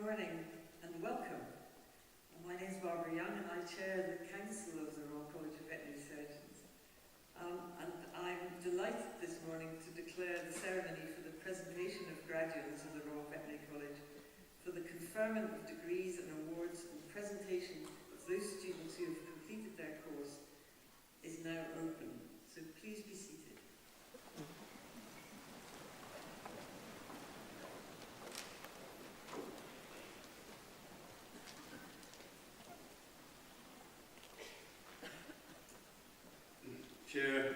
morning and welcome. My name is Barbara Young and I chair the Council of the Royal College of Veterinary Surgeons. And I'm delighted this morning to declare the ceremony for the presentation of graduates of the Royal Veterinary College for the conferment of degrees and awards and presentation of those students who have completed their course is now open. So please be seated. Chair,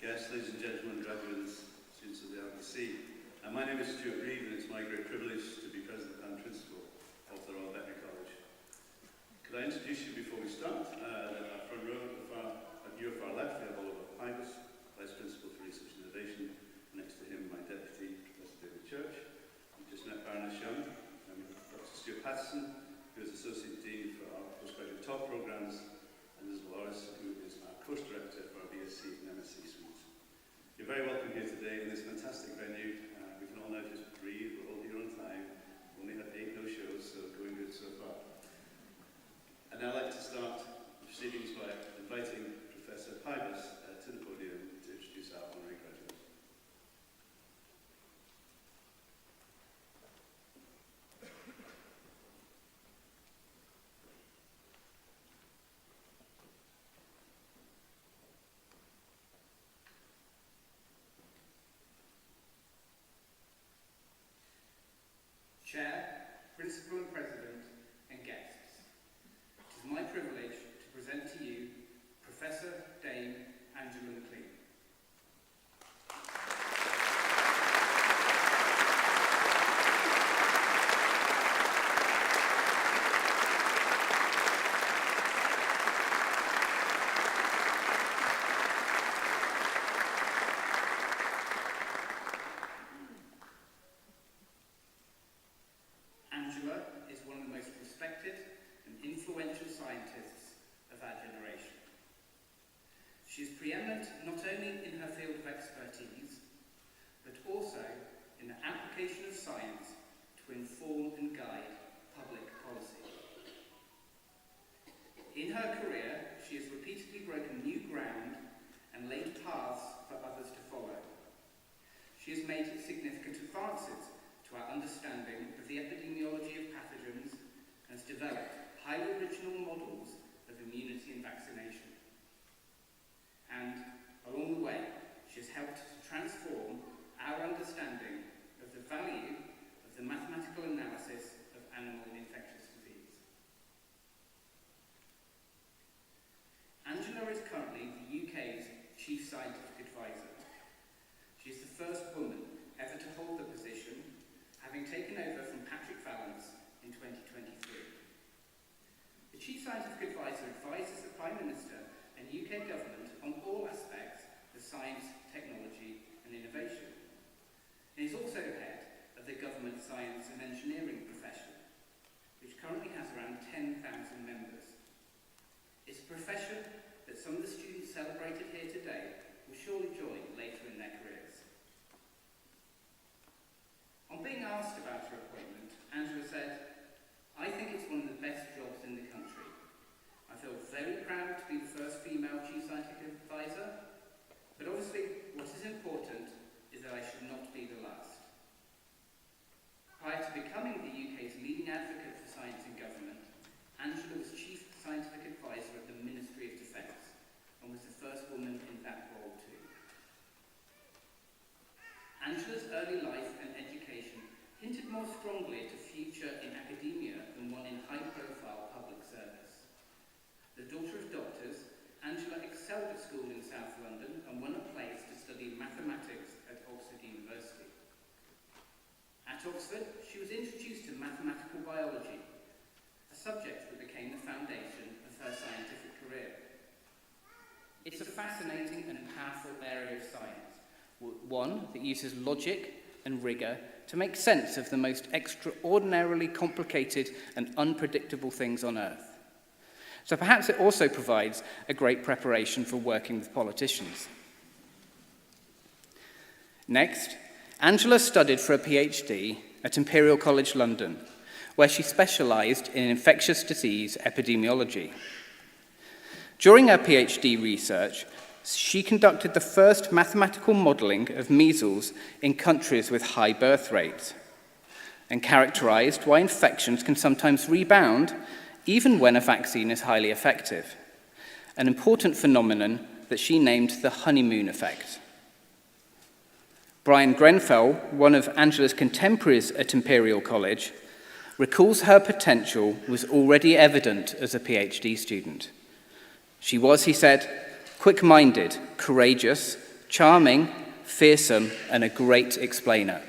guests, ladies and gentlemen, graduates, students of the RVC. My name is Stuart, Reid, and it's my great privilege to be President and Principal of the Royal Veterinary College. Could I introduce you before we start? Our front row, at your far left, we have Oliver Pybus, Vice Principal for Research and Innovation. Next to him, my Deputy, Professor David Church. We just met Baroness Young, and Dr. Stuart Patterson, who is Associate Dean for our Postgraduate Top Programmes, and Isabelle Orris, who is our Course Director for our BSc and MSc suites. You're very welcome here today in this fantastic venue. We can all now just breathe, we're all here on time. We've only had 8 no-shows, so going good so far. And I'd like to start proceedings by inviting Professor Pybus to the podium to introduce our honorary graduates. Chair, Principal and President, and guests, it is my privilege to present to you Professor Dame Angela McLean. Angela is one of the most respected and influential scientists of our generation. She is preeminent not only in her field of expertise, but also in the application of science to inform and guide public policy. In her career, she has repeatedly broken new ground and laid paths for others to follow. She has made significant advances to our understanding of the epidemiology of pathogens and has developed highly original models of immunity and vaccination. And along the way, she has helped to transform our understanding of the value of the mathematical analysis of animal infectious disease. Angela is currently the UK's Chief Scientific Advisor. She is the first woman ever to hold the position, having taken over from Patrick Vallance in 2023. The Chief Scientific Advisor advises the Prime Minister and UK Government on all aspects of science, technology and innovation. And is also head of the Government Science and Engineering profession, which currently has around 10,000 members. It's a profession that some of the students celebrated here today will surely join later in their careers. On being asked about her appointment, Angela said, "I think it's one of the best jobs in the country. I feel very proud to be the first female Chief Scientific Advisor, but obviously what is important is that I should not be the last." Prior to becoming the UK's leading advocate for science in government, Angela was Chief Scientific Advisor at the Ministry of Defence and was the first woman in that role too. Angela's early life and education hinted more strongly at a future in academia than one in high-profile public service. The daughter of doctors, Angela excelled at school in South London and won a place to study mathematics at Oxford University. At Oxford, she was introduced to mathematical biology, a subject that became the foundation of her scientific career. It's a fascinating and powerful area of science, one that uses logic and rigour to make sense of the most extraordinarily complicated and unpredictable things on Earth. So perhaps it also provides a great preparation for working with politicians. Next, Angela studied for a PhD at Imperial College London, where she specialised in infectious disease epidemiology. During her PhD research, she conducted the first mathematical modelling of measles in countries with high birth rates, and characterised why infections can sometimes rebound even when a vaccine is highly effective, an important phenomenon that she named the honeymoon effect. Brian Grenfell, one of Angela's contemporaries at Imperial College, recalls her potential was already evident as a PhD student. She was, he said, quick-minded, courageous, charming, fearsome, and a great explainer.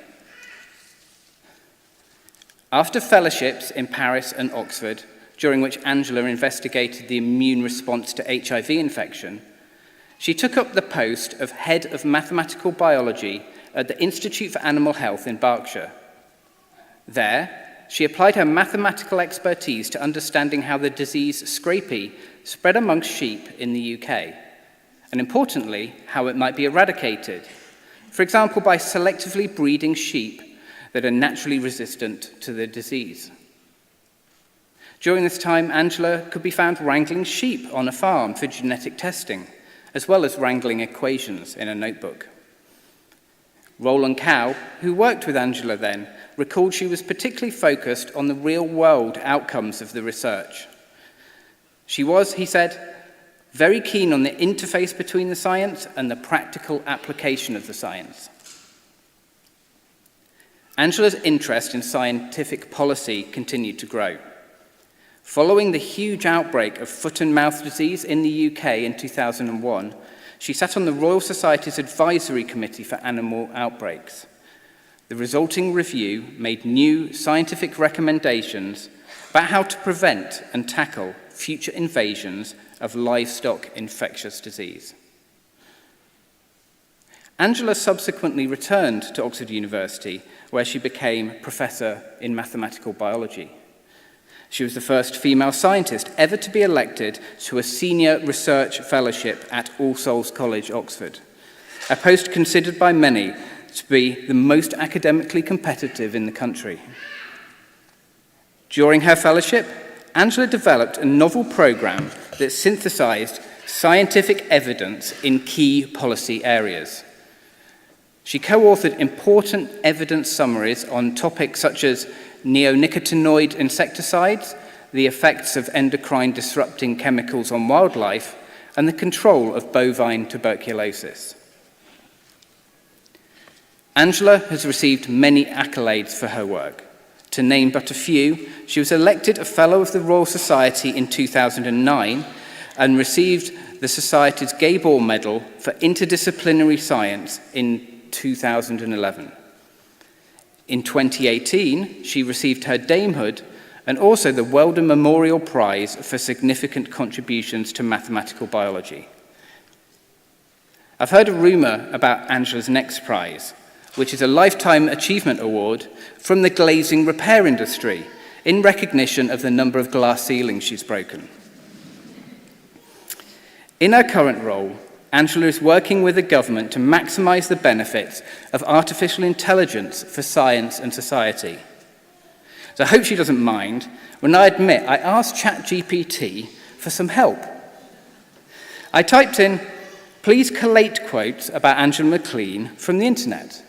After fellowships in Paris and Oxford, during which Angela investigated the immune response to HIV infection, she took up the post of Head of Mathematical Biology at the Institute for Animal Health in Berkshire. There, she applied her mathematical expertise to understanding how the disease scrapie spread amongst sheep in the UK, and importantly, how it might be eradicated, for example, by selectively breeding sheep that are naturally resistant to the disease. During this time, Angela could be found wrangling sheep on a farm for genetic testing, as well as wrangling equations in a notebook. Roland Cow, who worked with Angela then, recalled she was particularly focused on the real-world outcomes of the research. She was, he said, very keen on the interface between the science and the practical application of the science. Angela's interest in scientific policy continued to grow. Following the huge outbreak of foot and mouth disease in the UK in 2001, she sat on the Royal Society's Advisory Committee for Animal Outbreaks. The resulting review made new scientific recommendations about how to prevent and tackle future invasions of livestock infectious disease. Angela subsequently returned to Oxford University, where she became Professor in Mathematical Biology. She was the first female scientist ever to be elected to a senior research fellowship at All Souls College, Oxford, a post considered by many to be the most academically competitive in the country. During her fellowship, Angela developed a novel program that synthesized scientific evidence in key policy areas. She co-authored important evidence summaries on topics such as neonicotinoid insecticides, the effects of endocrine disrupting chemicals on wildlife, and the control of bovine tuberculosis. Angela has received many accolades for her work. To name but a few, she was elected a Fellow of the Royal Society in 2009 and received the Society's Gabor Medal for Interdisciplinary Science in 2011. In 2018, she received her damehood and also the Weldon Memorial Prize for significant contributions to mathematical biology. I've heard a rumour about Angela's next prize, which is a Lifetime Achievement Award from the glazing repair industry in recognition of the number of glass ceilings she's broken. In her current role, Angela is working with the government to maximise the benefits of artificial intelligence for science and society. So I hope she doesn't mind when I admit I asked ChatGPT for some help. I typed in, "Please collate quotes about Angela McLean from the internet."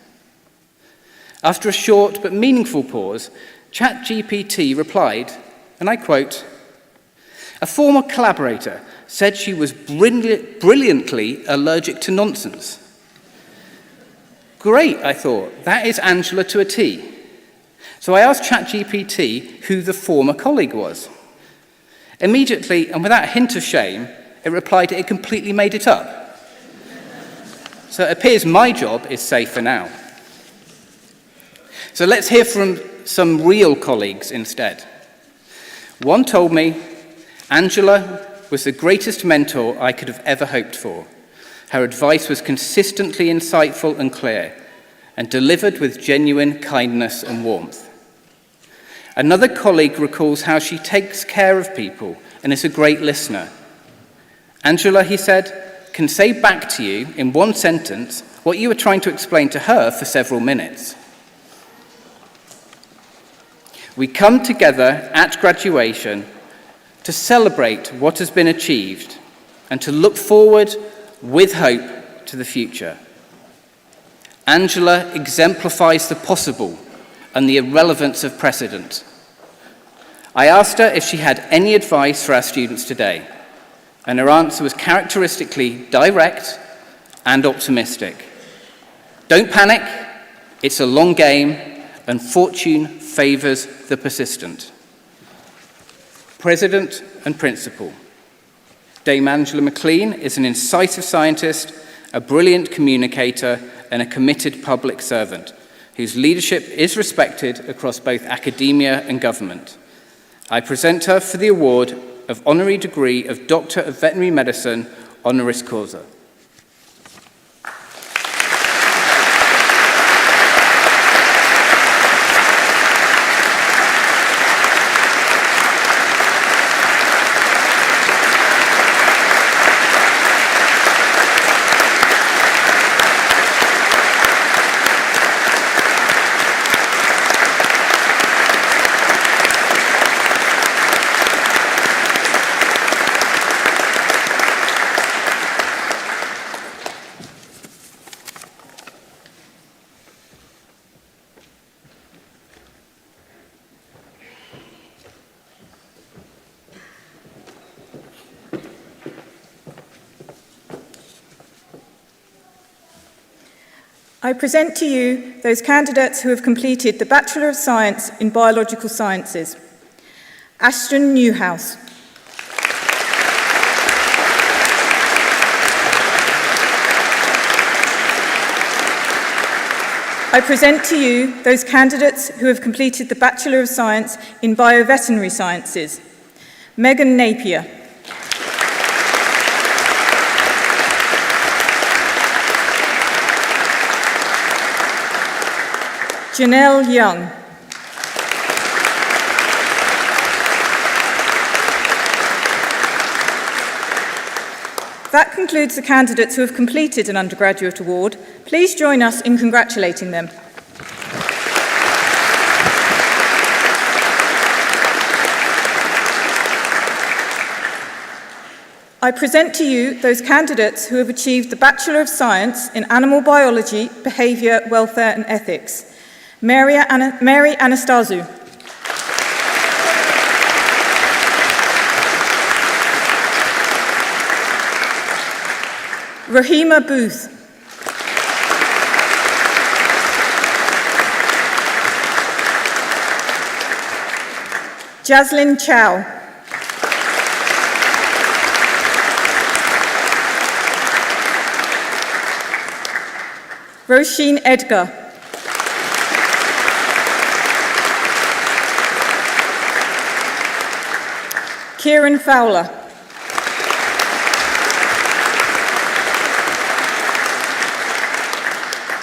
After a short but meaningful pause, ChatGPT replied, and I quote, "A former collaborator said she was brilliantly allergic to nonsense." Great, I thought, that is Angela to a T. So I asked ChatGPT who the former colleague was. Immediately, and without a hint of shame, it replied it completely made it up. So it appears my job is safe for now. So let's hear from some real colleagues instead. One told me, "Angela was the greatest mentor I could have ever hoped for. Her advice was consistently insightful and clear, and delivered with genuine kindness and warmth." Another colleague recalls how she takes care of people and is a great listener. "Angela," he said, "can say back to you in one sentence what you were trying to explain to her for several minutes." We come together at graduation to celebrate what has been achieved and to look forward with hope to the future. Angela exemplifies the possible and the irrelevance of precedent. I asked her if she had any advice for our students today, and her answer was characteristically direct and optimistic. Don't panic, it's a long game, and fortune favours the persistent. President and Principal. Dame Angela McLean is an incisive scientist, a brilliant communicator, and a committed public servant, whose leadership is respected across both academia and government. I present her for the award of Honorary Degree of Doctor of Veterinary Medicine, honoris causa. I present to you those candidates who have completed the Bachelor of Science in Biological Sciences. Ashton Newhouse. I present to you those candidates who have completed the Bachelor of Science in Bioveterinary Sciences. Megan Napier. Janelle Young. That concludes the candidates who have completed an undergraduate award. Please join us in congratulating them. I present to you those candidates who have achieved the Bachelor of Science in Animal Biology, Behaviour, Welfare and Ethics. Mary Anastasiou. Rahima Booth. Jaslyn Chow. Roisin Edgar. Kieran Fowler.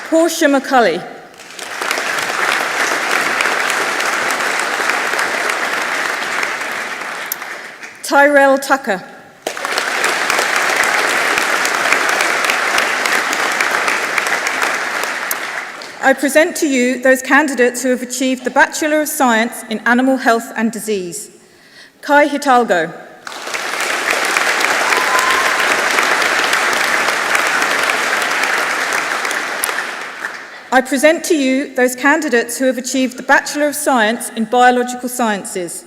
Portia McCulley. Tyrell Tucker. I present to you those candidates who have achieved the Bachelor of Science in Animal Health and Disease. Kai Hidalgo. I present to you those candidates who have achieved the Bachelor of Science in Biological Sciences.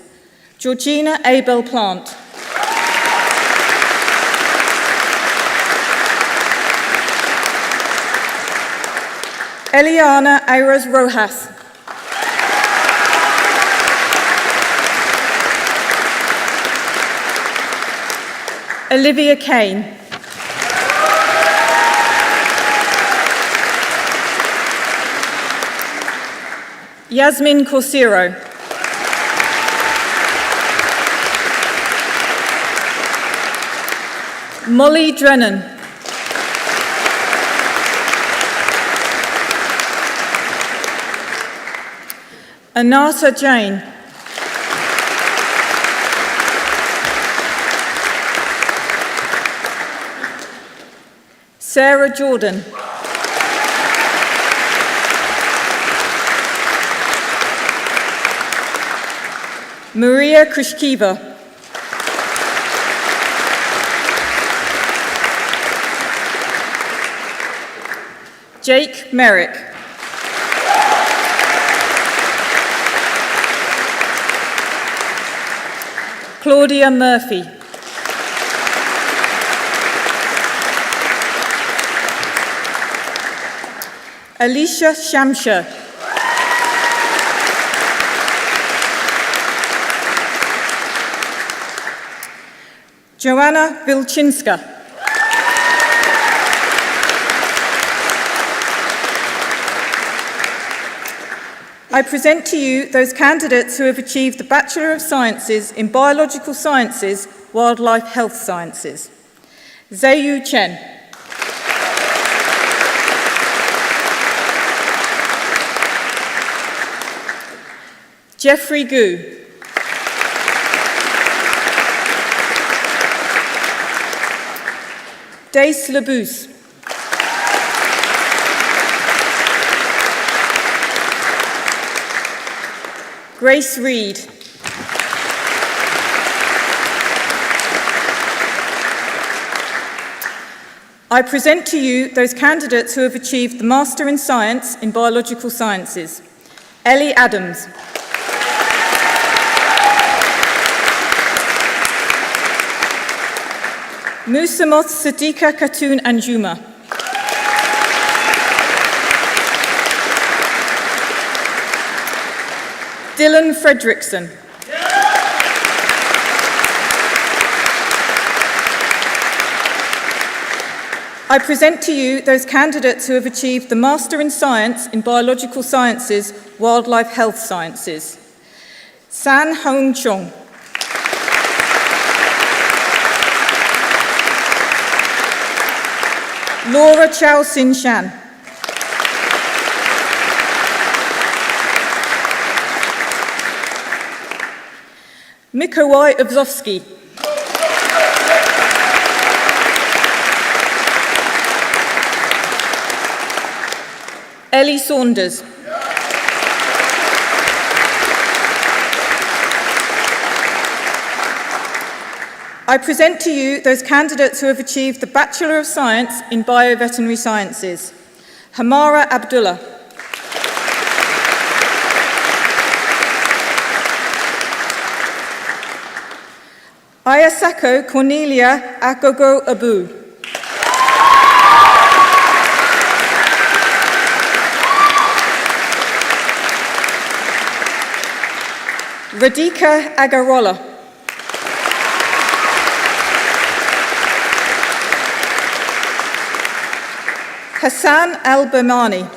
Georgina Abel Plant. Eliana Ayres Rojas. Olivia Kane. Yasmin Corsiro. Molly Drennan. Anasa Jain. Sarah Jordan. Maria Krishkiva. Jake Merrick. Claudia Murphy. Alicia Shamsher. Joanna Vilchinska. I present to you those candidates who have achieved the Bachelor of Sciences in Biological Sciences, Wildlife Health Sciences. Zheyu Chen. Jeffrey Gu. Dace Labousse. Grace Reid. I present to you those candidates who have achieved the Master in Science in Biological Sciences. Ellie Adams. Musamoth Sadiqa Khatun Anjuma. Dylan Fredrickson. I present to you those candidates who have achieved the Master in Science in Biological Sciences, Wildlife Health Sciences. San Hong Chong. Laura Chow Sin Shan. Mikołaj Obzowski. Ellie Saunders. I present to you those candidates who have achieved the Bachelor of Science in Bioveterinary Sciences. Hamara Abdullah. Ayasako Cornelia Agogo Abu. Radhika Agarola. Hassan Al-Bamani.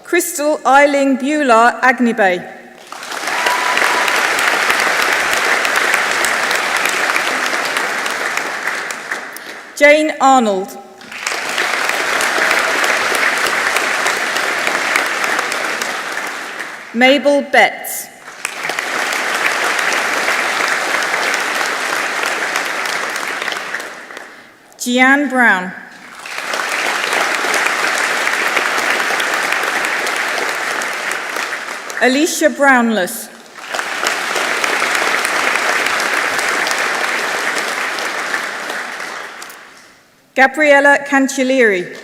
Crystal Eiling Beulah Agnibay. Jane Arnold. Mabel Betts. Jeanne Brown. Alicia Brownless. Gabriella Cancellieri.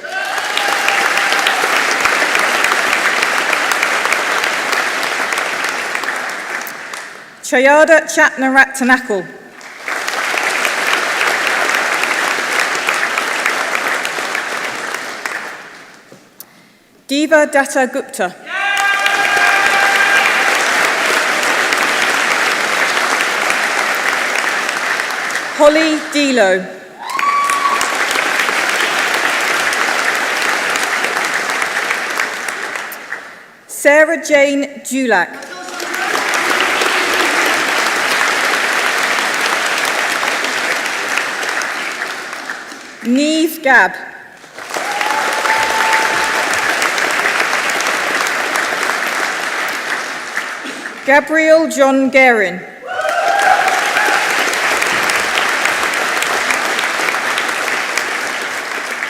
Chayada Chatnarattanakul. Diva Datta Gupta. Holly Delo. Sarah Jane Dulac. Neve Gab. Gabriel John Guerin.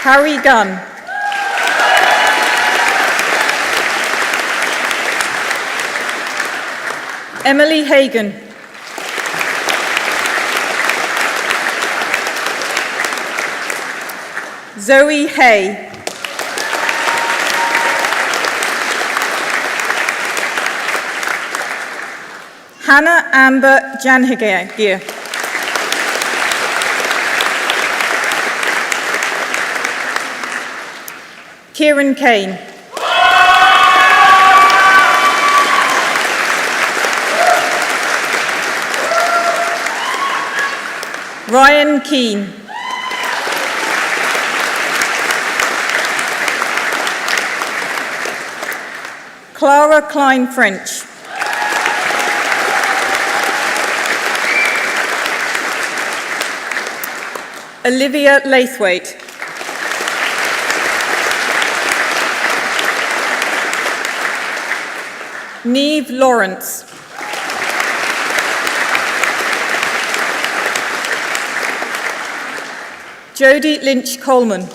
Harry Gunn. Emily Hagan. Zoe Hay. Hannah Amber Janhagir. Kieran Kane. Ryan Keane. Clara Klein French. Olivia Laithwaite. Neve Lawrence. Jodie Lynch Coleman.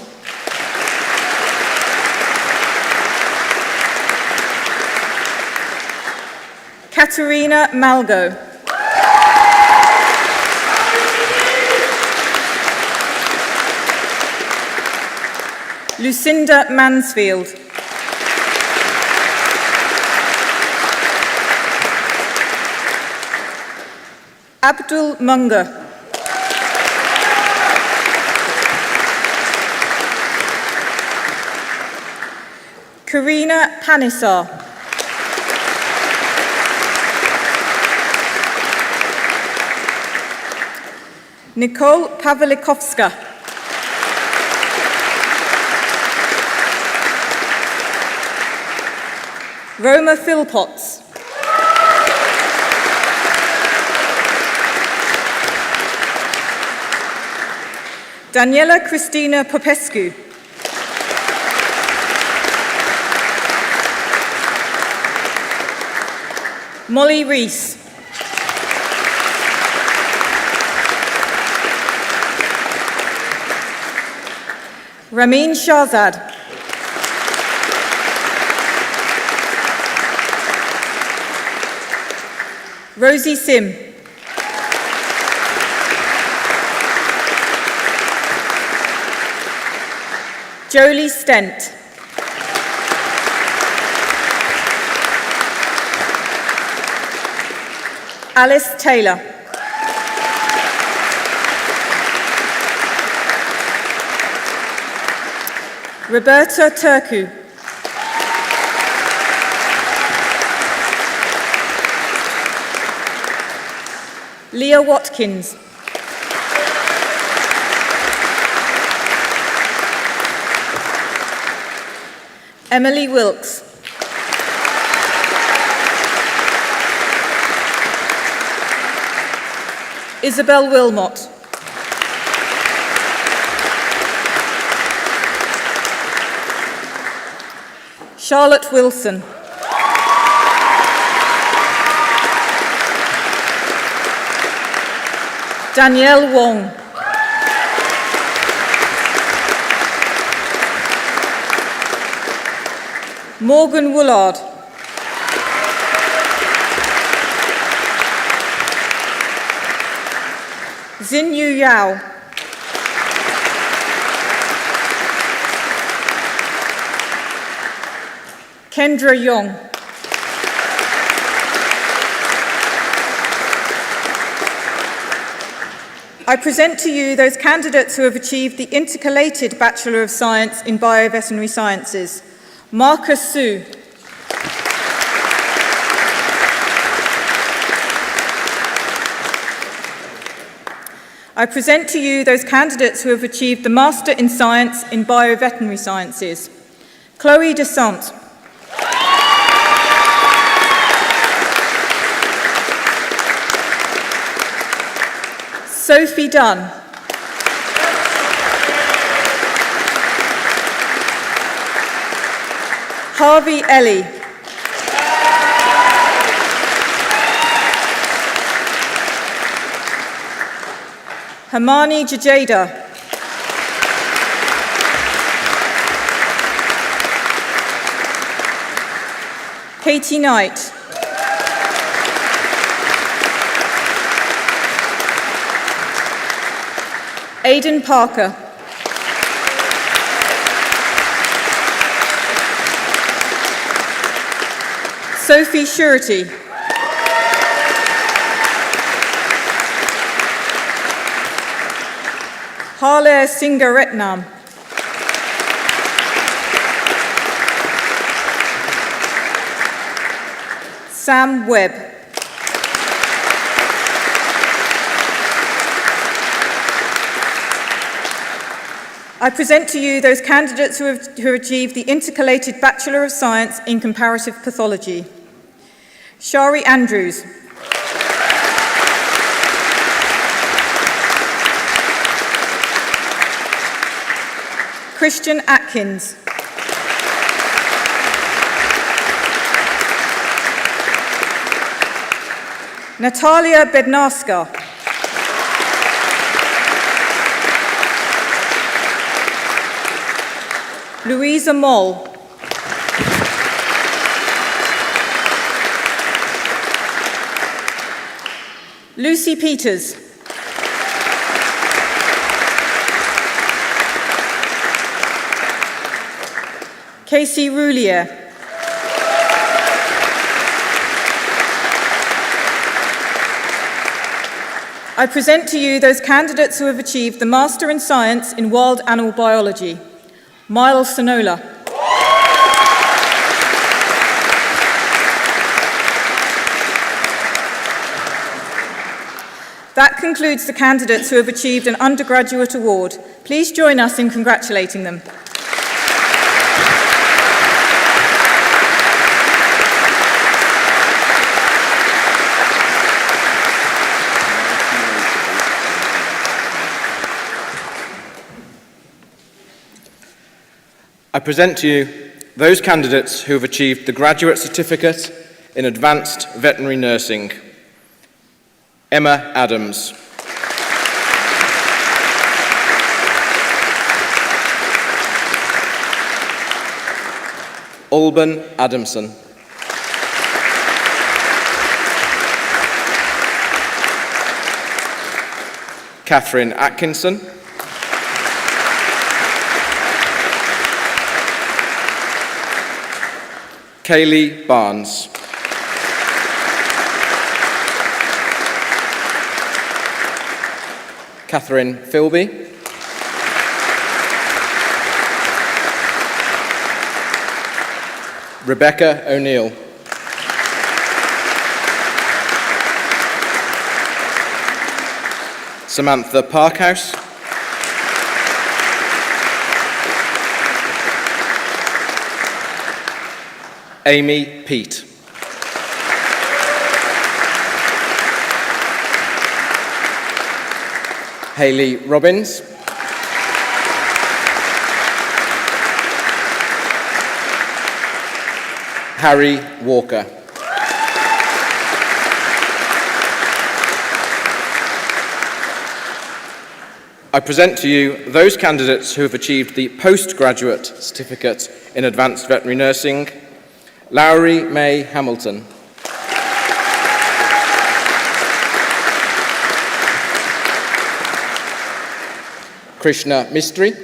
Katerina Malgo. Lucinda Mansfield. Abdul Munger. Karina Panisar. Nicole Pavlikovska. Roma Philpotts. Daniela Christina Popescu. Molly Rees. Ramin Shahzad. Rosie Sim. Jolie Stent. Alice Taylor. Roberta Turku. Leah Watkins. Emily Wilkes. Isabelle Wilmot. Charlotte Wilson. Danielle Wong. Morgan Woolard. Xinyu Yao. Kendra Yong. I present to you those candidates who have achieved the Intercalated Bachelor of Science in Bioveterinary Sciences. Marcus Su. I present to you those candidates who have achieved the Master in Science in Bioveterinary Sciences. Chloe Descent. Sophie Dunn. Harvey Ellie. Hermione Jajeda. Katie Knight. Aidan Parker. Sophie Surety. Harler Singaretnam. Sam Webb. I present to you those candidates who have achieved the Intercalated Bachelor of Science in Comparative Pathology. Shari Andrews. Christian Atkins. Natalia Bednarska. Louisa Moll. Lucy Peters. Casey Roulier. I present to you those candidates who have achieved the Master in Science in Wild Animal Biology. Miles Sonola. That concludes the candidates who have achieved an undergraduate award. Please join us in congratulating them. I present to you those candidates who have achieved the Graduate Certificate in Advanced Veterinary Nursing. Emma Adams. Alban Adamson. Catherine Atkinson. Kaylee Barnes. Catherine Philby. Rebecca O'Neill. Samantha Parkhouse. Amy Peat. Hayley Robbins. Harry Walker. I present to you those candidates who have achieved the Postgraduate Certificate in Advanced Veterinary Nursing. Lowry May Hamilton. Krishna Mistry.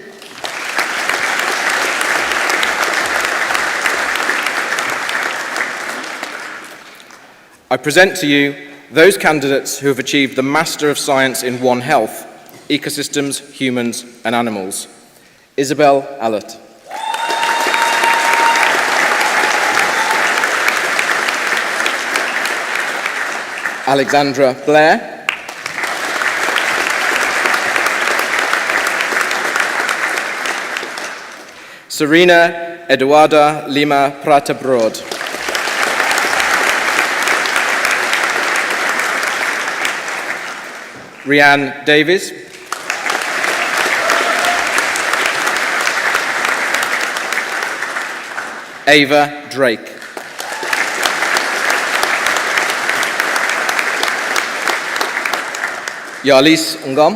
I present to you those candidates who have achieved the Master of Science in One Health, Ecosystems, Humans and Animals. Isabelle Allett. Alexandra Blair. Serena Eduarda Lima Prata Broad. Rianne Davies. Ava Drake. Yalis Ngom.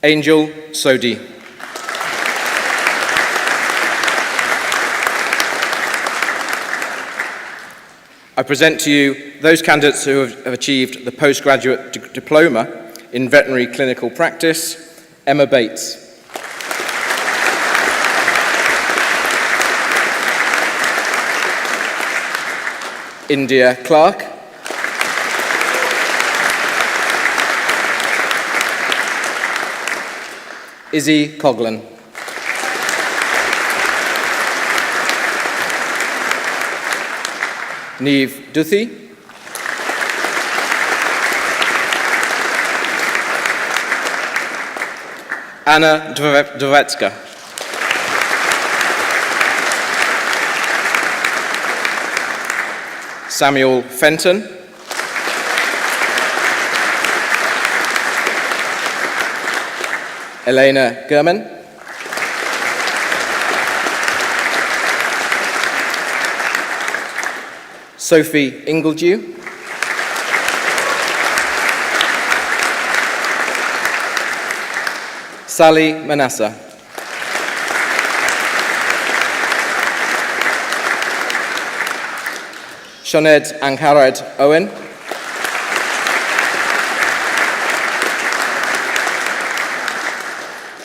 Angel Sodi. I I present to you those candidates who have achieved the Postgraduate Diploma in Veterinary Clinical Practice. Emma Bates. India Clark. Izzy Coghlan. Neve Duthie. Anna Dovecka. Samuel Fenton. Elena Gurman. Sophie Ingledew. Sally Manassa. Sioned Angharad Owen.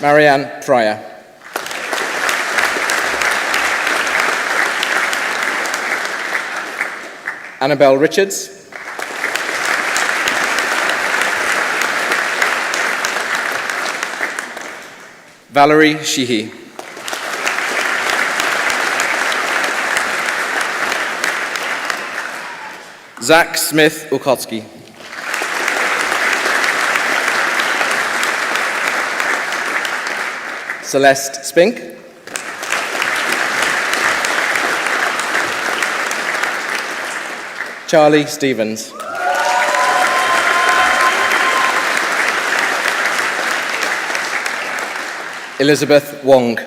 Marianne Pryor. Annabelle Richards. Valerie Sheehy. Zach Smith Ukotsky. Celeste Spink. Charlie Stevens. Elizabeth Wong.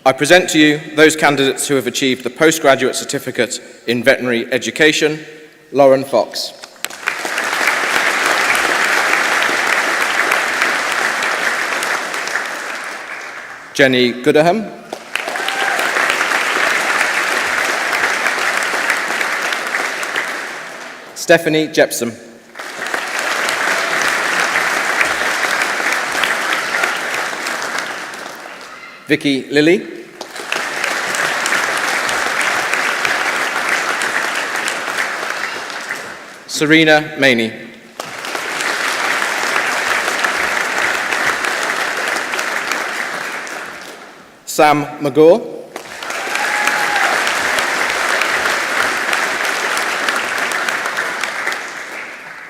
I present to you those candidates who have achieved the Postgraduate Certificate in Veterinary Education. Lauren Fox. Jenny Goodaham. Stephanie Jepson. Vicky Lilly. Serena Maney. Sam McGaw.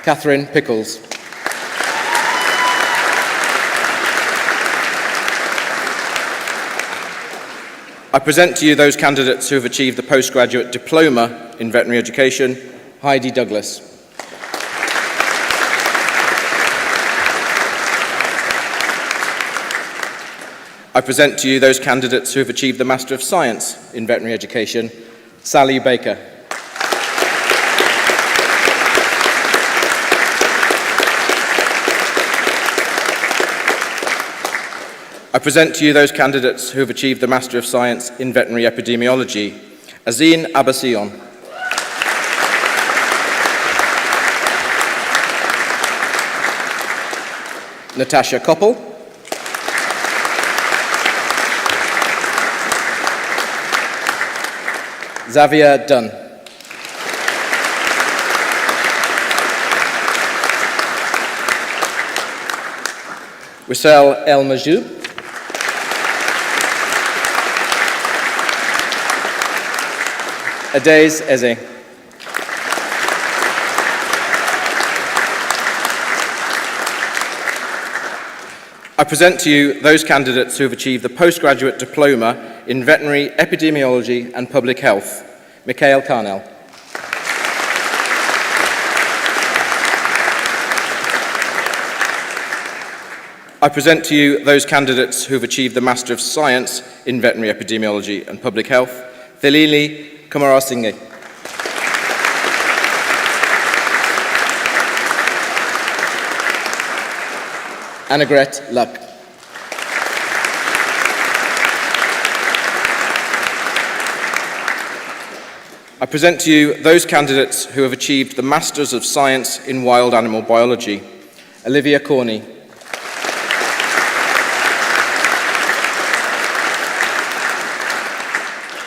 Catherine Pickles. I present to you those candidates who have achieved the Postgraduate Diploma in Veterinary Education. Heidi Douglas. I present to you those candidates who have achieved the Master of Science in Veterinary Education. Sally Baker. I present to you those candidates who have achieved the Master of Science in Veterinary Epidemiology. Azine Abasion. Natasha Koppel. Xavier Dunn. Wissel El Majou. Adez Eze. I present to you those candidates who have achieved the Postgraduate Diploma in Veterinary Epidemiology and Public Health. Mikhail Karnell. I present to you those candidates who have achieved the Master of Science in Veterinary Epidemiology and Public Health. Thelili Kumarasinghe. Annegret Luck. I present to you those candidates who have achieved the Masters of Science in Wild Animal Biology. Olivia Corney.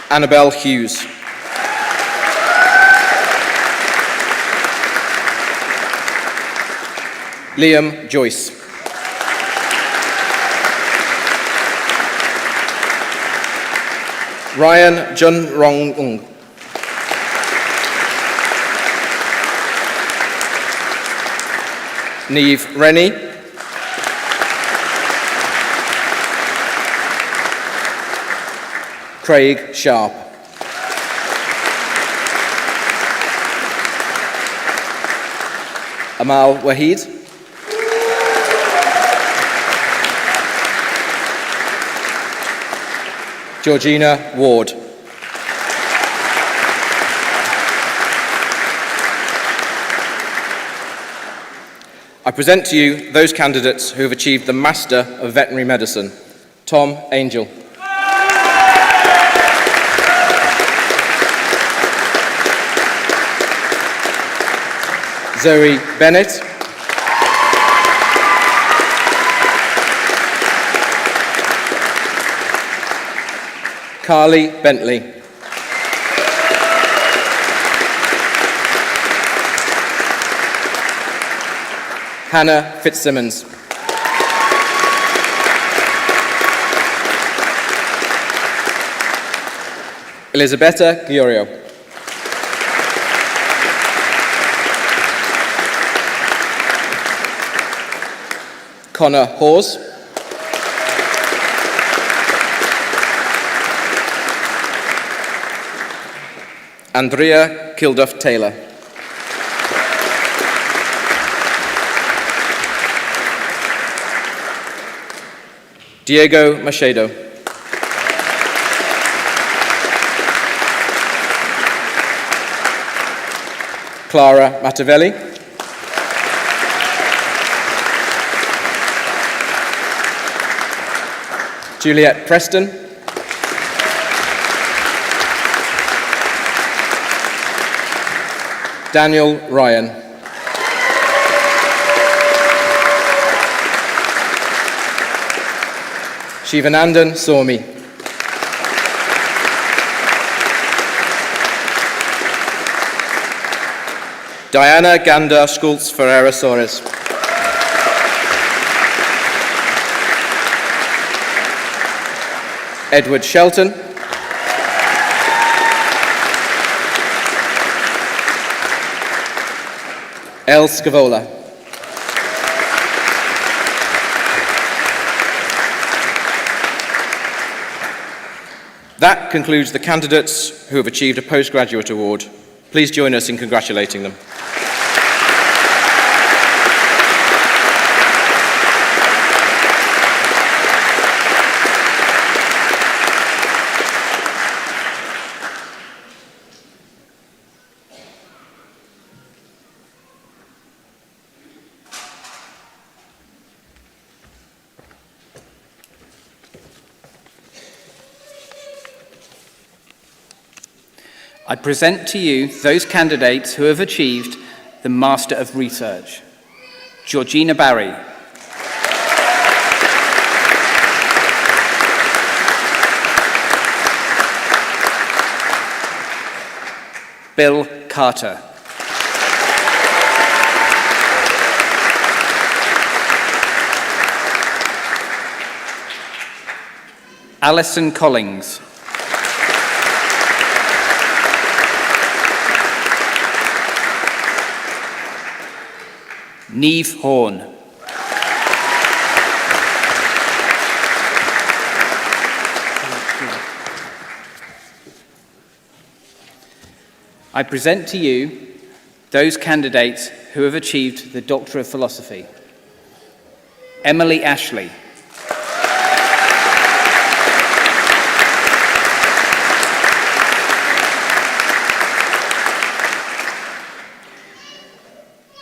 Annabelle Hughes. Liam Joyce. Ryan Jun Rong Ung. Neve Rennie. Craig Sharp. Amal Wahid. Georgina Ward. I present to you those candidates who have achieved the Master of Veterinary Medicine. Tom Angel. Zoe Bennett. Carly Bentley. Hannah Fitzsimmons. Elisabetta Giorio. Connor Hawes. Andrea Kilduff-Taylor. Diego Machedo. Clara Mattavelli. Juliette Preston. Daniel Ryan. Shivanandan Somi. Diana Ganda Schultz Ferreira Soares. Edward Shelton. El Scavola. That concludes the candidates who have achieved a postgraduate award. Please join us in congratulating them. I present to you those candidates who have achieved the Master of Research. Georgina Barry. Bill Carter. Alison Collings. Neve Horn. I present to you those candidates who have achieved the Doctor of Philosophy. Emily Ashley.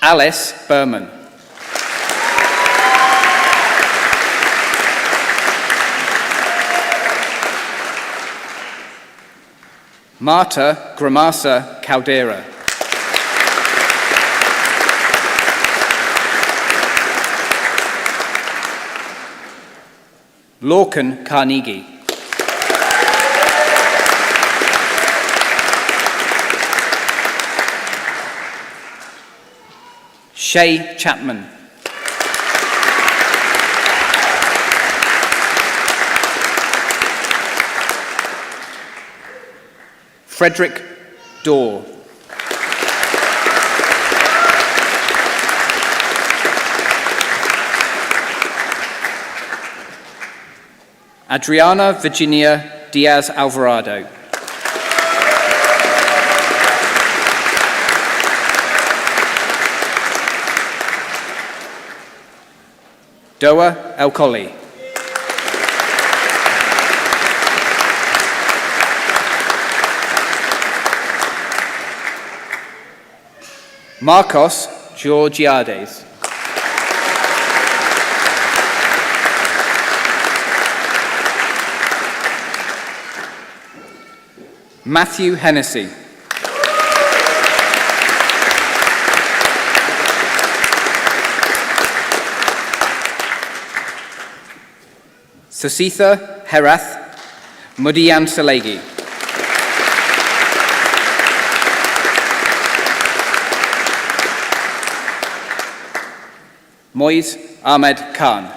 Alice Berman. Marta Gramasa Caldera. Lorcan Carnegie. Shay Chapman. Frederick Dorr. Adriana Virginia Diaz Alvarado. Doa El Colley. Marcos Georgiades. Matthew Hennessy. Susitha Herath Mudian Salegi. Moiz Ahmed Khan.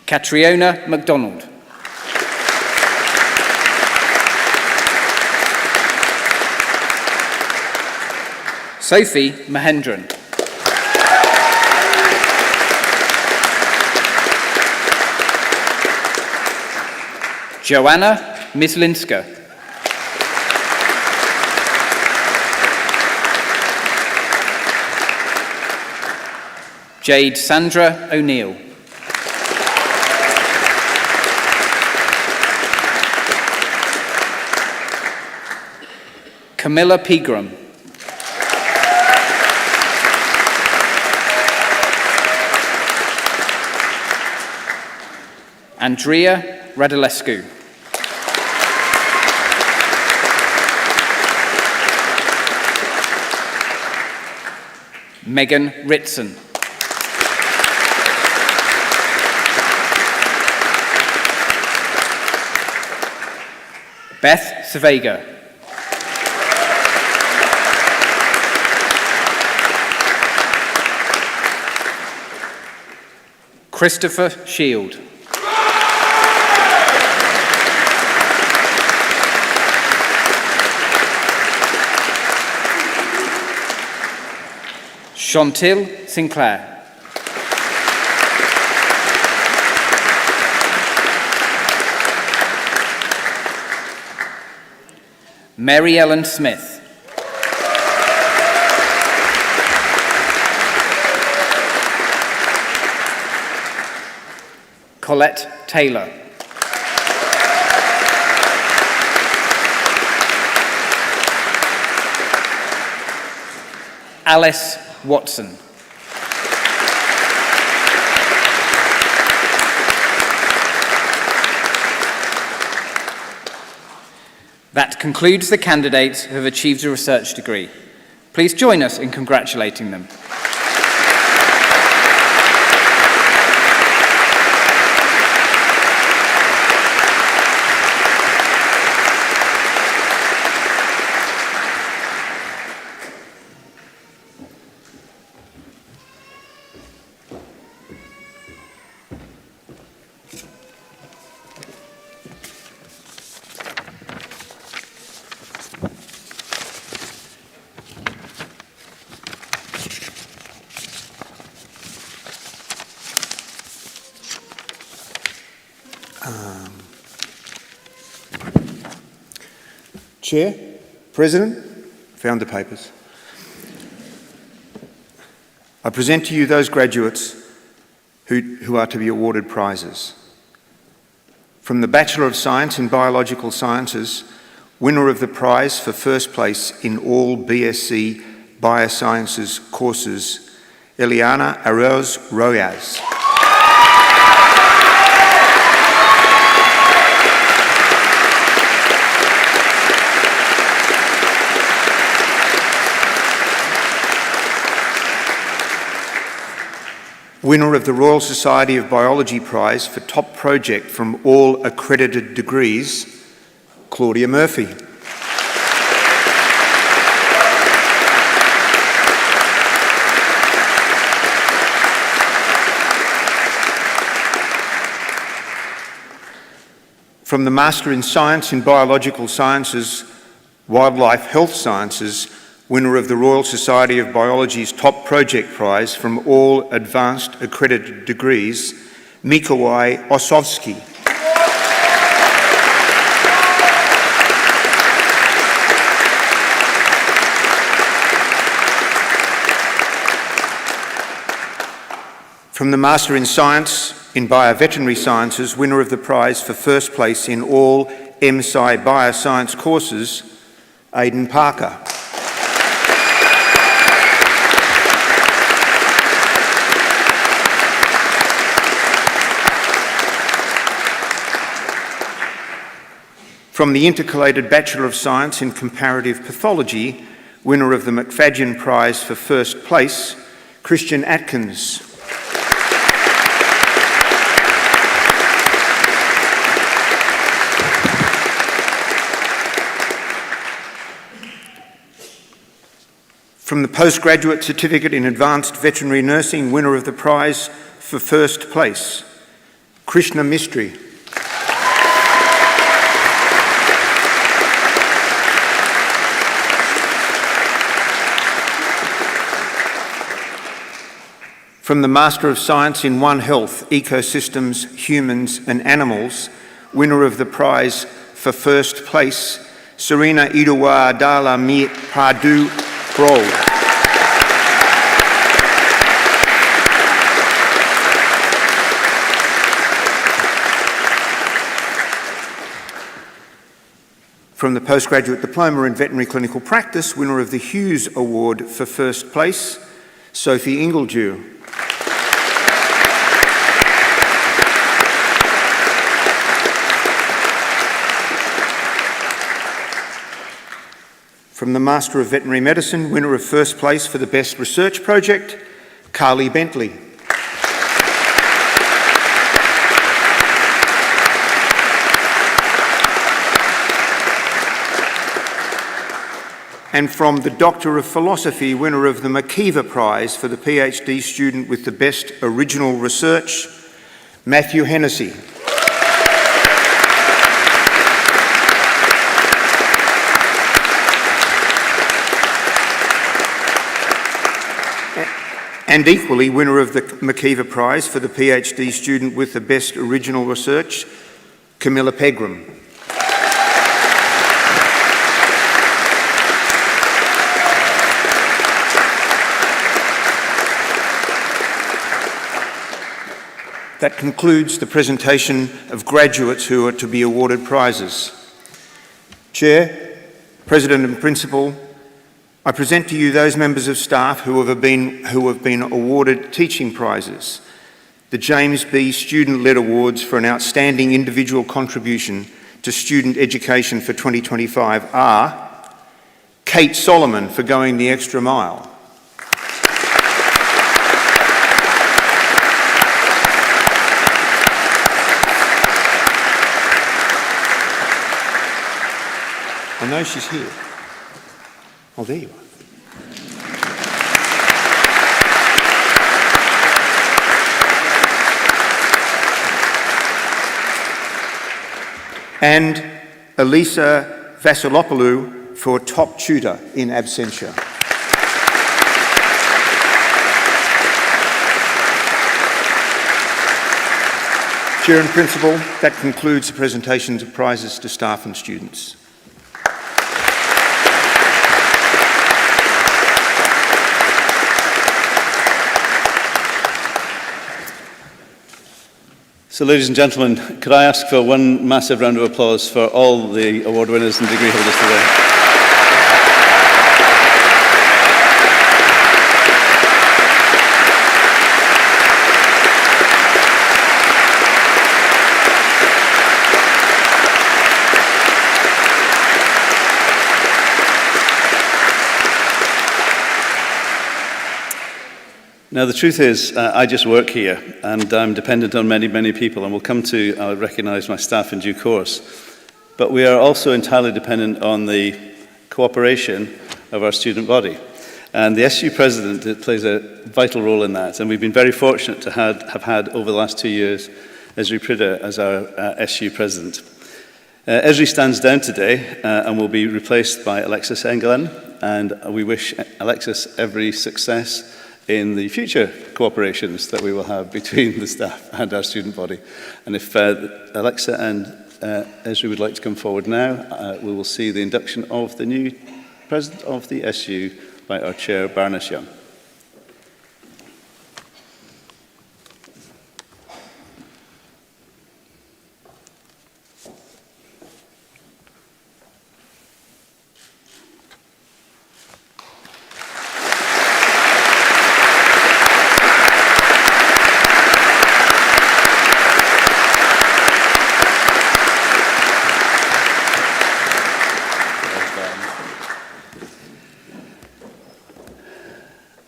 Catriona MacDonald. Sophie Mahendran. Joanna Mislinska. Jade Sandra O'Neill. Camilla Pegram. Andrea Radulescu. Megan Ritson. Beth Savega. Christopher Shield. Chantil Sinclair. Mary Ellen Smith. Colette Taylor. Alice Watson. That concludes the candidates who have achieved a research degree. Please join us in congratulating them. Chair, President, found the papers. I present to you those graduates who are to be awarded prizes. From the Bachelor of Science in Biological Sciences, winner of the prize for first place in all BSc Biosciences courses Eliana Arroz Royas. Winner of the Royal Society of Biology Prize for Top Project from all accredited degrees, Claudia Murphy. From the Master in Science in Biological Sciences, Wildlife Health Sciences, winner of the Royal Society of Biology's Top Project Prize from all advanced accredited degrees, Mikołaj Osowski. From the Master in Science in Bioveterinary Sciences, winner of the prize for first place in all MSci Bioscience courses, Aidan Parker. From the Intercalated Bachelor of Science in Comparative Pathology, winner of the McFadyen Prize for first place, Christian Atkins. From the Postgraduate Certificate in Advanced Veterinary Nursing, winner of the prize for first place, Krishna Mistry. From the Master of Science in One Health, Ecosystems, Humans and Animals, winner of the prize for first place, Serena Idowa Dala Mi Prideaux Bro. From the Postgraduate Diploma in Veterinary Clinical Practice, winner of the Hughes Award for first place, Sophie Ingledew. From the Master of Veterinary Medicine, winner of first place for the Best Research Project, Carly Bentley. And from the Doctor of Philosophy, winner of the McKeever Prize for the PhD student with the Best Original Research, Matthew Hennessy. And equally, winner of the McKeever Prize for the PhD student with the Best Original Research, Camilla Pegram. That concludes the presentation of graduates who are to be awarded prizes. Chair, President and Principal, I present to you those members of staff who have been awarded teaching prizes. The James B. Student-led Awards for an outstanding individual contribution to student education for 2025 are Kate Solomon for going the extra mile, I know she's here. Oh, there you are. And Elisa Vassilopoulou for top tutor in absentia. Chair and Principal, that concludes the presentations of prizes to staff and students. So, ladies and gentlemen, could I ask for one massive round of applause for all the award winners and degree holders today? Now, the truth is, I just work here, and I'm dependent on many, many people, and we'll come to recognise my staff in due course. But we are also entirely dependent on the cooperation of our student body. And the SU president plays a vital role in that, and we've been very fortunate to have had, over the last 2 years, Ezrie Prideaux as our SU president. Ezrie stands down today and will be replaced by Alexis Engelen, and we wish Alexis every success in the future cooperations that we will have between the staff and our student body. And if Alexa and Ezrie would like to come forward now, we will see the induction of the new president of the SU by our chair, Baroness Young.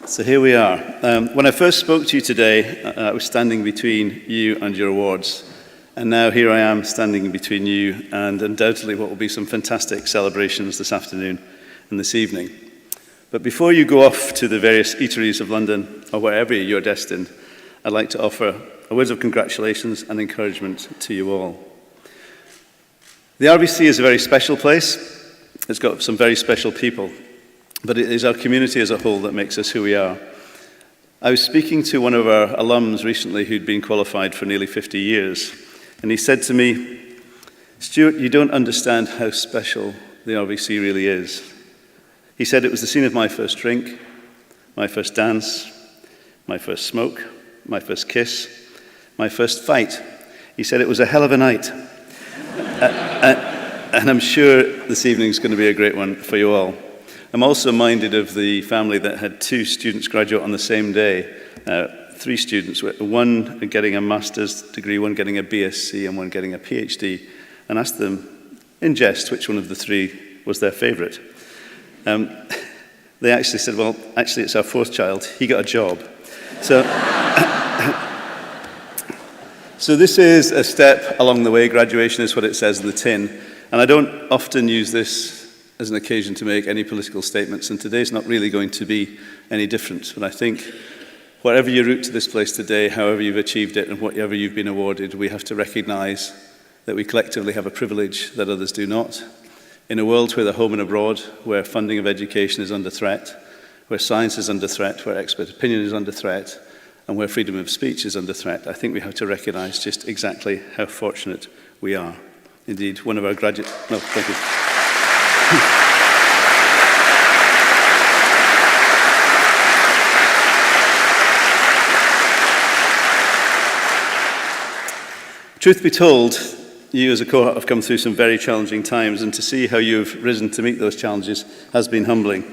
So here we are. When I first spoke to you today, I was standing between you and your awards. And now here I am standing between you and undoubtedly what will be some fantastic celebrations this afternoon and this evening. But before you go off to the various eateries of London or wherever you're destined, I'd like to offer a word of congratulations and encouragement to you all. The RVC is a very special place. It's got some very special people. But it is our community as a whole that makes us who we are. I was speaking to one of our alums recently who'd been qualified for nearly 50 years, and he said to me, "Stuart, you don't understand how special the RVC really is." He said, "It was the scene of my first drink, my first dance, my first smoke, my first kiss, my first fight." He said, "It was a hell of a night." And I'm sure this evening's going to be a great one for you all. I'm also minded of the family that had 2 students graduate on the same day, 3 students, one getting a master's degree, one getting a BSc, and one getting a PhD, and asked them, in jest, which one of the 3 was their favourite. They actually said, "Well, actually, it's our 4th child. He got a job." So, so this is a step along the way. Graduation is what it says in the tin. And I don't often use this as an occasion to make any political statements, and today's not really going to be any different. But I think whatever your route to this place today, however you've achieved it, and whatever you've been awarded, we have to recognise that we collectively have a privilege that others do not. In a world where the home and abroad, where funding of education is under threat, where science is under threat, where expert opinion is under threat, and where freedom of speech is under threat, I think we have to recognise just exactly how fortunate we are. Indeed, one of our graduates... No, thank you. Truth be told, you as a cohort have come through some very challenging times, and to see how you've risen to meet those challenges has been humbling.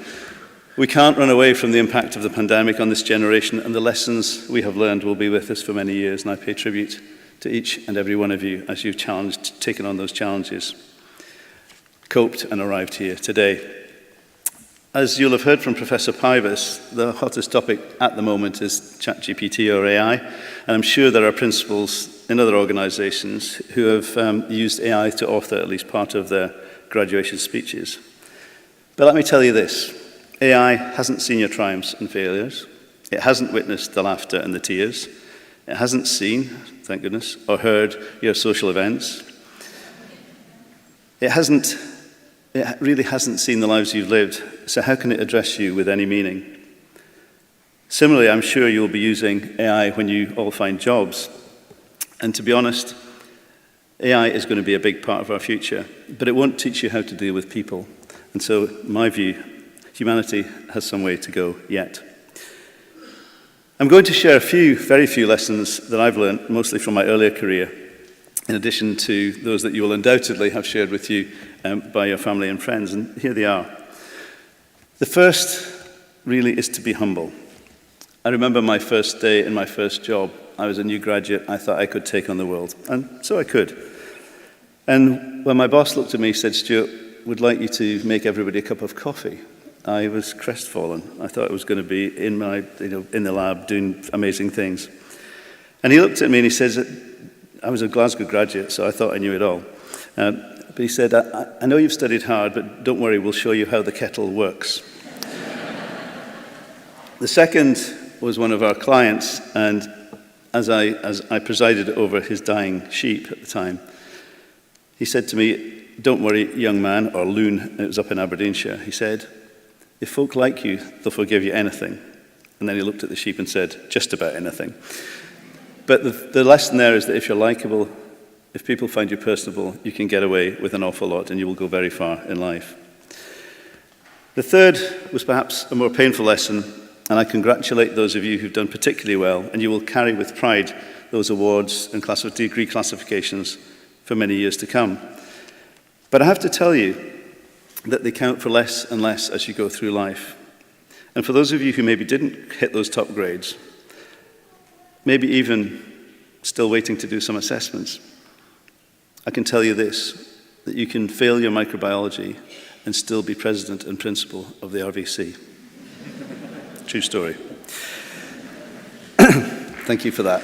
We can't run away from the impact of the pandemic on this generation, and the lessons we have learned will be with us for many years, and I pay tribute to each and every one of you as you've taken on those challenges, coped and arrived here today. As you'll have heard from Professor Pybus, the hottest topic at the moment is ChatGPT or AI, and I'm sure there are principals in other organisations who have used AI to author at least part of their graduation speeches. But let me tell you this, AI hasn't seen your triumphs and failures, it hasn't witnessed the laughter and the tears, it hasn't seen, thank goodness, or heard your social events, it really hasn't seen the lives you've lived, so how can it address you with any meaning? Similarly, I'm sure you'll be using AI when you all find jobs. And to be honest, AI is going to be a big part of our future, but it won't teach you how to deal with people. And so, in my view, humanity has some way to go yet. I'm going to share very few lessons that I've learned, mostly from my earlier career, in addition to those that you will undoubtedly have shared with you by your family and friends, and here they are. The first really is to be humble. I remember my first day in my first job. I was a new graduate. I thought I could take on the world, and so I could. And when my boss looked at me and said, "Stuart, we'd like you to make everybody a cup of coffee," I was crestfallen. I thought I was going to be in the lab doing amazing things. And he looked at me and he says, I was a Glasgow graduate, so I thought I knew it all. But he said, I know you've studied hard, but don't worry, we'll show you how the kettle works. The second was one of our clients, and as I presided over his dying sheep at the time, he said to me, don't worry, young man, or loon, it was up in Aberdeenshire, he said, if folk like you, they'll forgive you anything. And then he looked at the sheep and said, just about anything. But the lesson there is that if you're likable, if people find you personable, you can get away with an awful lot and you will go very far in life. The third was perhaps a more painful lesson, and I congratulate those of you who've done particularly well, and you will carry with pride those awards and degree classifications for many years to come. But I have to tell you that they count for less and less as you go through life. And for those of you who maybe didn't hit those top grades, maybe even still waiting to do some assessments, I can tell you this, that you can fail your microbiology and still be president and principal of the RVC. True story. Thank you for that.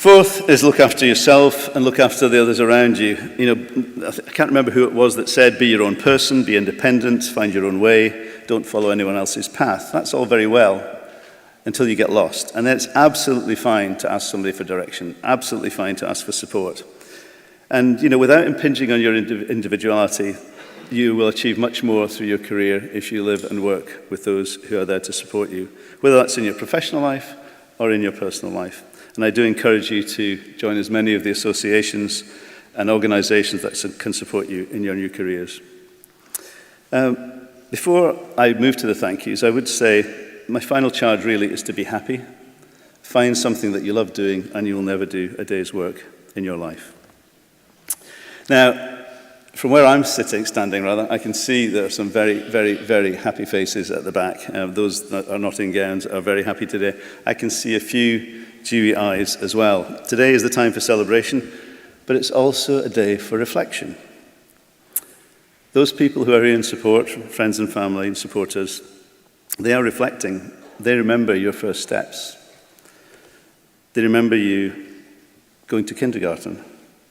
Fourth is look after yourself and look after the others around you. You know, I can't remember who it was that said, be your own person, be independent, find your own way, don't follow anyone else's path. That's all very well until you get lost. And then it's absolutely fine to ask somebody for direction, absolutely fine to ask for support. And, you know, without impinging on your individuality, you will achieve much more through your career if you live and work with those who are there to support you, whether that's in your professional life or in your personal life. And I do encourage you to join as many of the associations and organizations that can support you in your new careers. Before I move to the thank yous, I would say my final charge really is to be happy. Find something that you love doing and you will never do a day's work in your life. Now, from where I'm standing, I can see there are some very, very, very happy faces at the back. Those that are not in gowns are very happy today. I can see a few dewy eyes as well. Today is the time for celebration, but it's also a day for reflection. Those people who are here in support, friends and family and supporters, they are reflecting. They remember your first steps. They remember you going to kindergarten.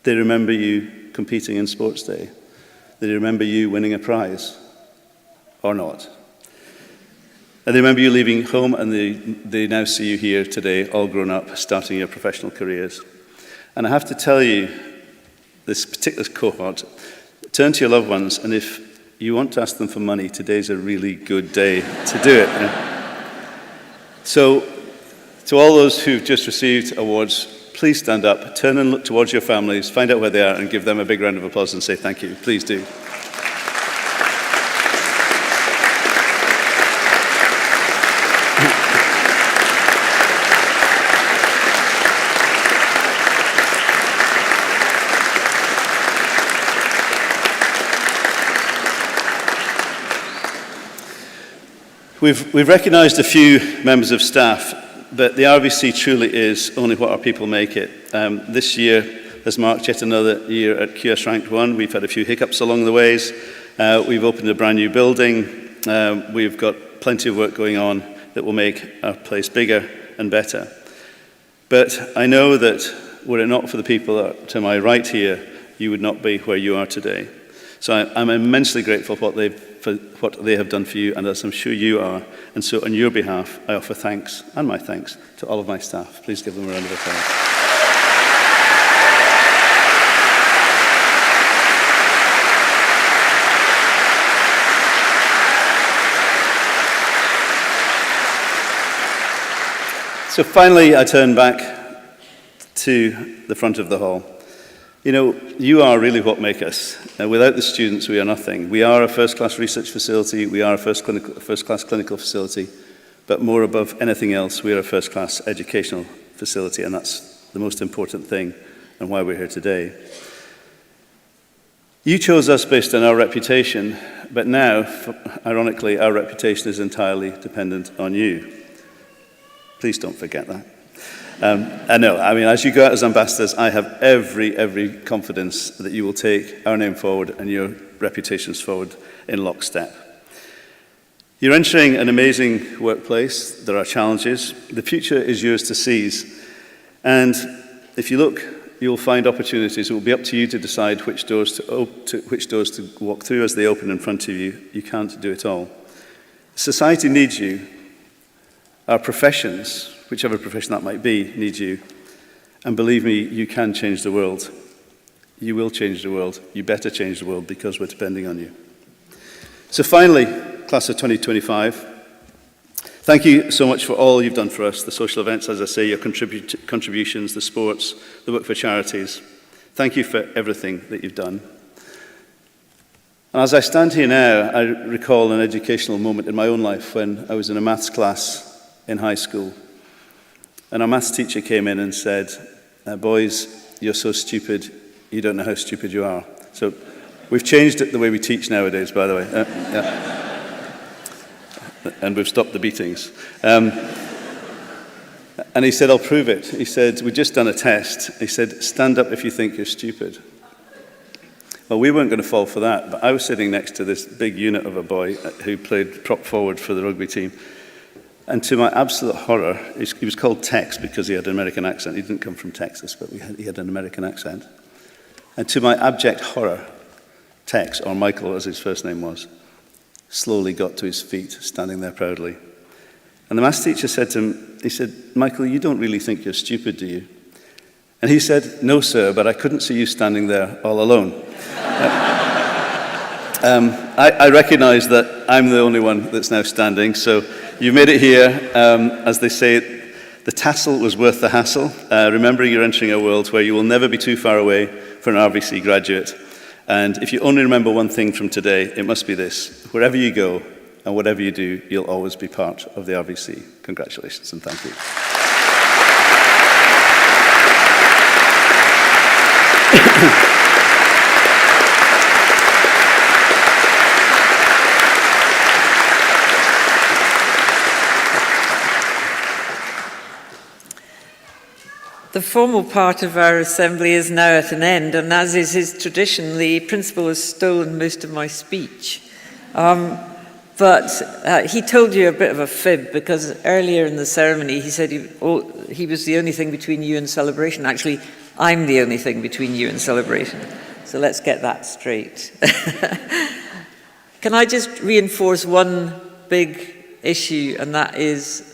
They remember you competing in sports day. They remember you winning a prize, or not. And they remember you leaving home, and they now see you here today, all grown up, starting your professional careers. And I have to tell you, this particular cohort, turn to your loved ones, and if you want to ask them for money, today's a really good day to do it. So, to all those who've just received awards, please stand up, turn and look towards your families, find out where they are, and give them a big round of applause and say thank you. Please do. We've recognised a few members of staff, but the RVC truly is only what our people make it. This year has marked yet another year at QS Ranked 1. We've had a few hiccups along the ways. We've opened a brand new building. We've got plenty of work going on that will make our place bigger and better. But I know that were it not for the people to my right here, you would not be where you are today. So I'm immensely grateful for what they have done for you, and as I'm sure you are. And so on your behalf, I offer thanks, and my thanks, to all of my staff. Please give them a round of applause. So finally, I turn back to the front of the hall. You know, you are really what make us. Without the students, we are nothing. We are a first-class research facility. We are a first-class clinical facility. But more above anything else, we are a first-class educational facility, and that's the most important thing and why we're here today. You chose us based on our reputation, but now, ironically, our reputation is entirely dependent on you. Please don't forget that. I know, I mean, as you go out as ambassadors, I have every confidence that you will take our name forward and your reputations forward in lockstep. You're entering an amazing workplace. There are challenges. The future is yours to seize. And if you look, you'll find opportunities. It will be up to you to decide which doors to walk through as they open in front of you. You can't do it all. Society needs you. Our professions, whichever profession that might be, need you. And believe me, you can change the world. You will change the world. You better change the world because we're depending on you. So finally, class of 2025, thank you so much for all you've done for us, the social events, as I say, your contributions, the sports, the work for charities. Thank you for everything that you've done. And as I stand here now, I recall an educational moment in my own life when I was in a maths class in high school. And our maths teacher came in and said, boys, you're so stupid, you don't know how stupid you are. So we've changed it the way we teach nowadays, by the way. Yeah. And we've stopped the beatings. And he said, I'll prove it. He said, we've just done a test. He said, stand up if you think you're stupid. Well, we weren't going to fall for that, but I was sitting next to this big unit of a boy who played prop forward for the rugby team. And to my absolute horror, he was called Tex because he had an American accent. He didn't come from Texas, but he had an American accent. And to my abject horror, Tex, or Michael as his first name was, slowly got to his feet, standing there proudly. And the maths teacher said to him, he said, Michael, you don't really think you're stupid, do you? And he said, no, sir, but I couldn't see you standing there all alone. I recognize that I'm the only one that's now standing, so you made it here. As they say, the tassel was worth the hassle. Remembering you're entering a world where you will never be too far away for an RVC graduate. And if you only remember one thing from today, it must be this. Wherever you go and whatever you do, you'll always be part of the RVC. Congratulations and thank you. The formal part of our assembly is now at an end, and as is his tradition, the principal has stolen most of my speech. But he told you a bit of a fib, because earlier in the ceremony he said he was the only thing between you and celebration. Actually, I'm the only thing between you and celebration. So let's get that straight. Can I just reinforce one big issue, and that is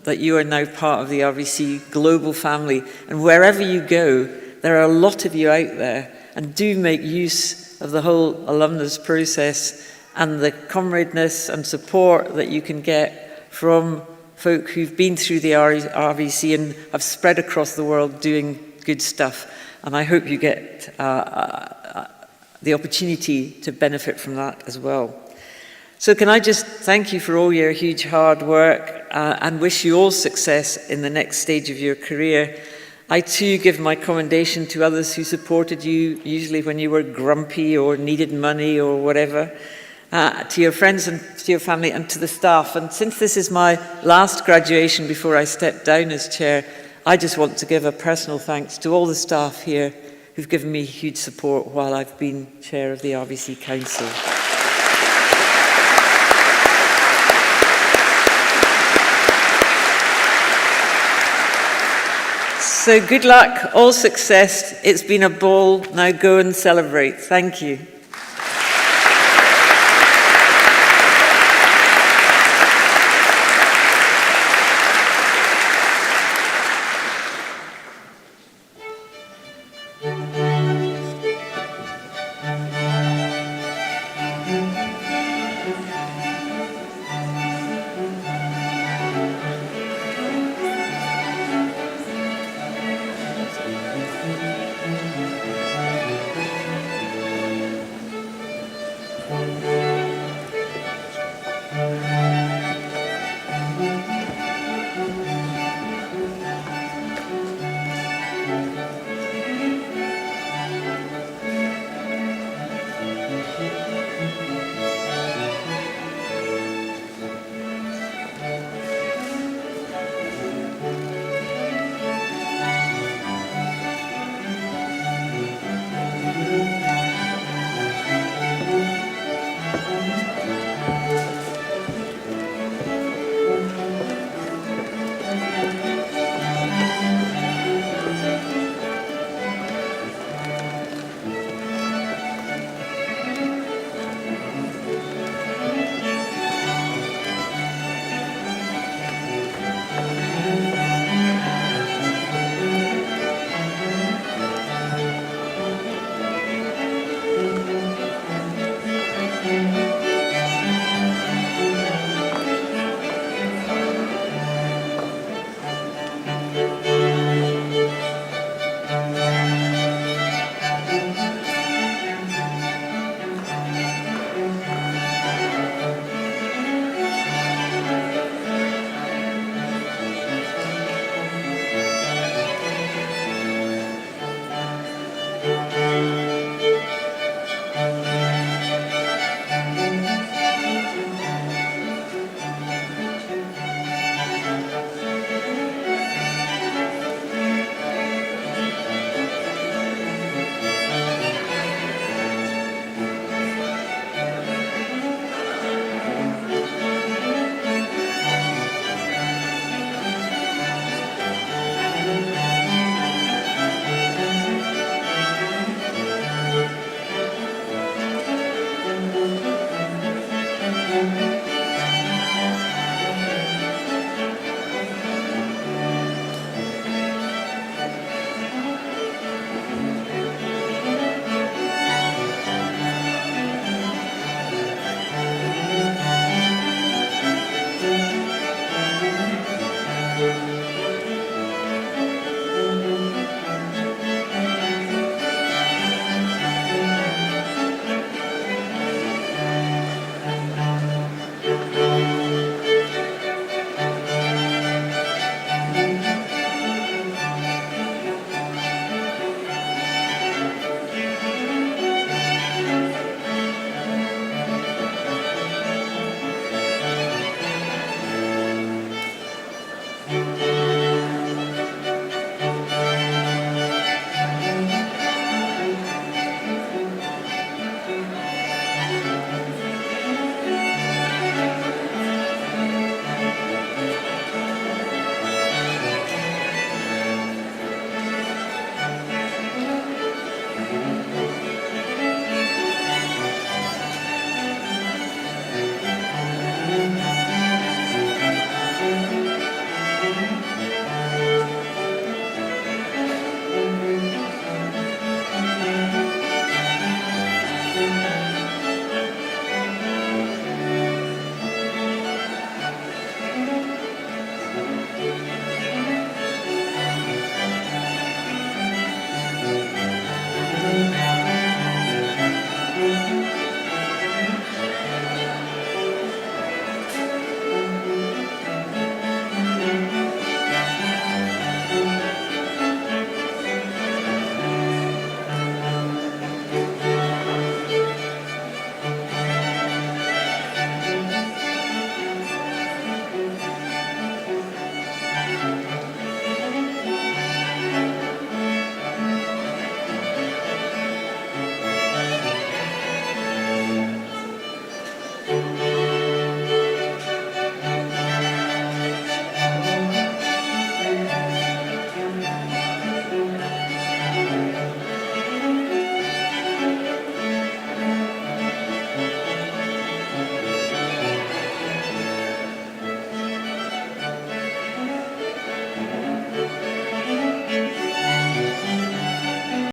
that you are now part of the RVC global family, and wherever you go, there are a lot of you out there, and do make use of the whole alumnus process and the comradeness and support that you can get from folk who've been through the RVC and have spread across the world doing good stuff. And I hope you get the opportunity to benefit from that as well. So can I just thank you for all your huge hard work and wish you all success in the next stage of your career. I too give my commendation to others who supported you, usually when you were grumpy or needed money or whatever, to your friends and to your family and to the staff. And since this is my last graduation before I step down as chair, I just want to give a personal thanks to all the staff here who've given me huge support while I've been chair of the RVC Council. So good luck, all success. It's been a ball. Now go and celebrate. Thank you.